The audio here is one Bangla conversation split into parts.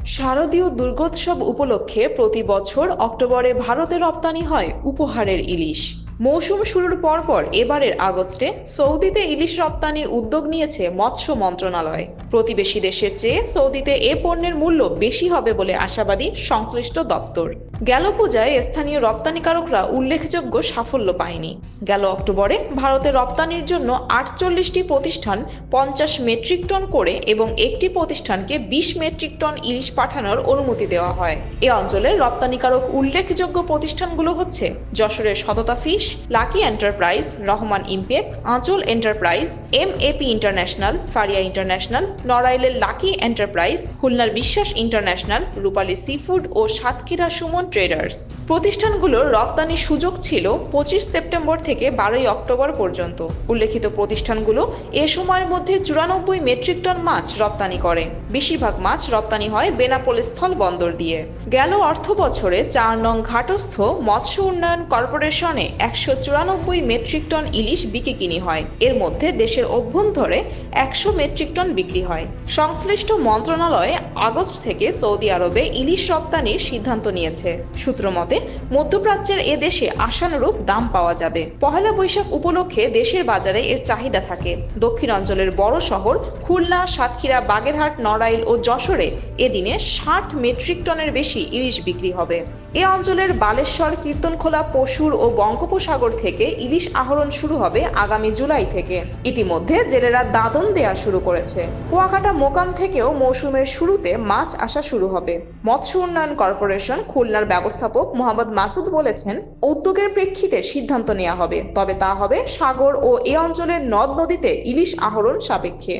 শারদীয় দুর্গোৎসব উপলক্ষে প্রতি বছর অক্টোবরে ভারতে রপ্তানি হয় উপহারের ইলিশ। মৌসুম শুরুর পরপর এবারের আগস্টে সৌদিতে ইলিশ রপ্তানির উদ্যোগ নিয়েছে মৎস্য মন্ত্রণালয়। প্রতিবেশী দেশের চেয়ে সৌদিতে এ পণ্যের মূল্য বেশি হবে বলে আশাবাদী সংশ্লিষ্ট দপ্তর। গেল পূজায় স্থানীয় রপ্তানিকারকরা উল্লেখযোগ্য সাফল্য পায়নি। গেল অক্টোবরে ভারতে রপ্তানির জন্য 48টি প্রতিষ্ঠান 50 মেট্রিক টন করে এবং একটি প্রতিষ্ঠানকে 20 মেট্রিক টন ইলিশ পাঠানোর অনুমতি দেওয়া হয়। এ অঞ্চলের রপ্তানিকারক উল্লেখযোগ্য প্রতিষ্ঠানগুলো হচ্ছে যশোরের Satata fish, lucky enterprise, Rahman ইম্পেক, Anchal enterprise, MAP international, Faria international, নড়াইলের লাকি এন্টারপ্রাইজ, খুলনার বিশ্বাস ইন্টারন্যাশনাল, রূপালী সিফুড ও সাতক্ষীরা সুমন ট্রেডার্স। প্রতিষ্ঠানগুলোর রপ্তানির সুযোগ ছিল 25 সেপ্টেম্বর থেকে 12 অক্টোবর পর্যন্ত। উল্লেখিত প্রতিষ্ঠানগুলো এ সময়ের মধ্যে 94 মেট্রিক টন মাছ রপ্তানি করে। বেশিরভাগ মাছ রপ্তানি হয় বেনাপোল স্থল বন্দর দিয়ে। গেল অর্থ বছরে 4 নং ঘাটস্থ মৎস্য উন্নয়ন কর্পোরেশনে 194 মেট্রিক টন ইলিশ বিক্রি হয়। এর মধ্যে দেশের অভ্যন্তরে 100 মেট্রিক টন বিক্রি হয়। সংশ্লিষ্ট মন্ত্রণালয় আগস্ট থেকে সৌদি আরবে ইলিশ রপ্তানির সিদ্ধান্ত নিয়েছে। সূত্র মতে মধ্যপ্রাচ্যের এ দেশে আশানুরূপ দাম পাওয়া যাবে। পহেলা বৈশাখ উপলক্ষে দেশের বাজারে এর চাহিদা থাকে। দক্ষিণাঞ্চলের বড় শহর খুলনা, সাতক্ষীরা, বাগেরহাট, নড়াইল ও যশোরে এদিনে 60 মেট্রিক টনের বেশি ইলিশ বিক্রি হবে। এ অঞ্চলের বালেশ্বর, কীর্তনখোলা, পশুর ও বঙ্গোপসাগর থেকে ইলিশ আহরণ শুরু হবে আগামী জুলাই থেকে। ইতিমধ্যে জেলেরা দাদন দেয়া শুরু করেছে। কুয়াকাটা মোকাম থেকেও মৌসুমের শুরুতে মাছ আসা শুরু হবে। মৎস্য উন্নয়ন কর্পোরেশন খুলনার ব্যবস্থাপক মোহাম্মদ মাসুদ বলেছেন, উদ্যোগের প্রেক্ষিতে সিদ্ধান্ত নেওয়া হবে, তবে তা হবে সাগর ও এ অঞ্চলের নদ নদীতে ইলিশ আহরণ সাপেক্ষে।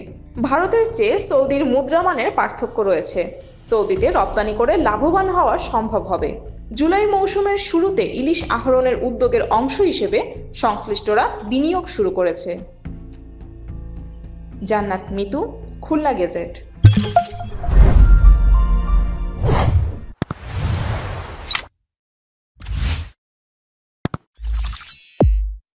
ভারতের চেয়ে সৌদির মুদ্রামানের পার্থক্য রয়েছে। সৌদিতে রপ্তানি করে লাভবান হওয়া সম্ভব হবে। জুলাই মৌসুমের শুরুতে ইলিশ আহরণের উদ্যোগের অংশ হিসেবে সংশ্লিষ্টরা বিনিয়োগ শুরু করেছে। জান্নাত মিতু, খুলনা গেজেট।